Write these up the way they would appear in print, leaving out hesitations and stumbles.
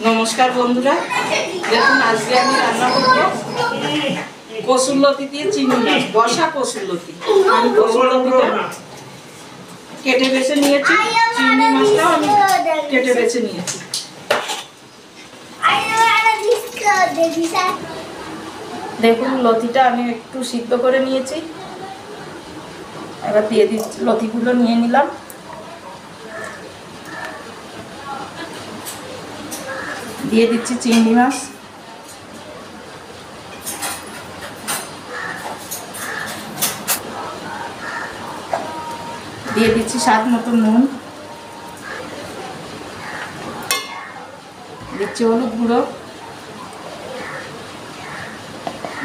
নমস্কার বন্ধুরা, দেখুন আজকে আমি রান্না করব কসুরলতি দিয়ে চিংড়ি মাছ, বসা কসুরলতি। আমি কসুরলতিটা কেটে বেছে নিয়েছি, চিংড়ি মাছটাও আমি কেটে বেছে নিয়েছি। দেখুন লতিটা আমি একটু সিদ্ধ করে নিয়েছি, এবার দিয়ে দিচ্ছি। লতিগুলো নিয়ে নিলাম, দিয়ে দিচ্ছি চিংড়ি মাছ, দিয়ে দিচ্ছি স্বাদ মতো নুন, দিচ্ছি হলুদ গুঁড়ো,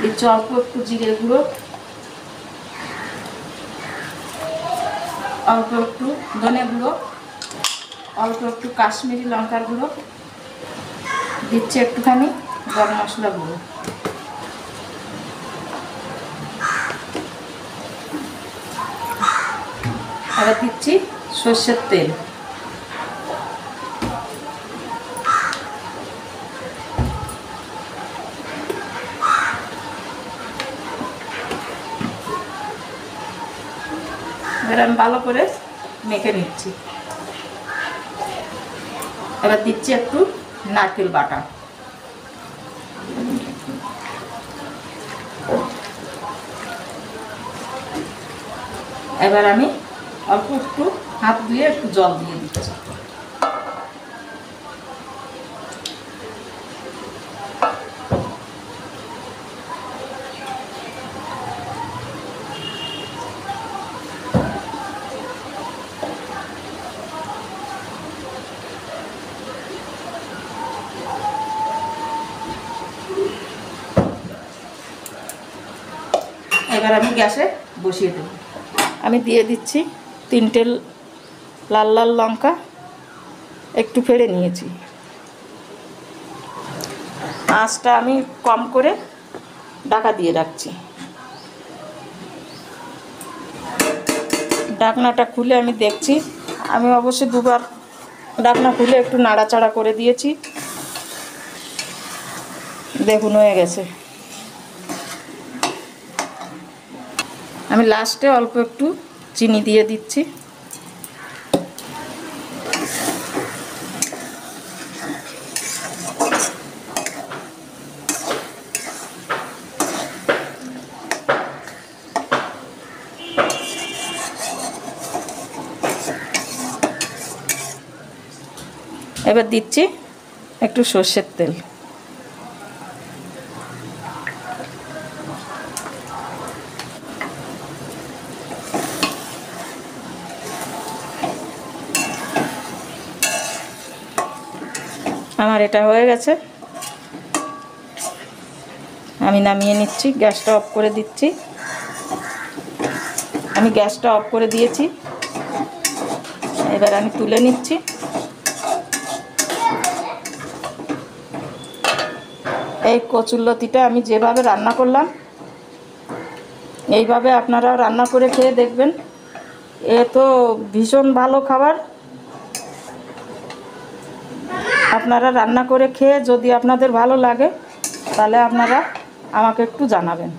দিচ্ছি অল্প একটু জিরে গুঁড়ো, অল্প একটু ধনে গুঁড়ো, অল্প একটু কাশ্মীরি লঙ্কার গুঁড়ো, দিচ্ছি একটুখানি গরম মশলা গুঁড়ো। এবার দিচ্ছি সর্ষের তেল, এবার আমি ভালো করে মেখে নিচ্ছি। এবার দিচ্ছি একটু নারকেল বাটা, এবার আমি অল্প একটু হাত ধুয়ে একটু জল দিয়ে দিচ্ছি। এবার আমি গ্যাসে বসিয়ে দেব। আমি দিয়ে দিচ্ছি 3টে লাল লাল লঙ্কা, একটু ফেড়ে নিয়েছি। আঁচটা আমি কম করে ঢাকা দিয়ে রাখছি। ঢাকনাটা খুলে আমি দেখছি, আমি অবশ্যই দুবার ঢাকনা খুলে একটু নাড়াচাড়া করে দিয়েছি। দেখুন হয়ে গেছে। আমি লাস্টে অল্প একটু চিনি দিয়ে দিচ্ছি। এবার দিচ্ছি একটু সর্ষের তেল, আমার এটা হয়ে গেছে। আমি নামিয়ে নিচ্ছি, গ্যাসটা অফ করে দিচ্ছি। আমি গ্যাসটা অফ করে দিয়েছি, এবার আমি তুলে নিচ্ছি। এই কচুরলতিটা আমি যেভাবে রান্না করলাম, এইভাবে আপনারা রান্না করে খেয়ে দেখবেন। এ তো ভীষণ ভালো খাবার। আপনারা রান্না করে খেয়ে যদি আপনাদের ভালো লাগে, তাহলে আপনারা আমাকে একটু জানাবেন।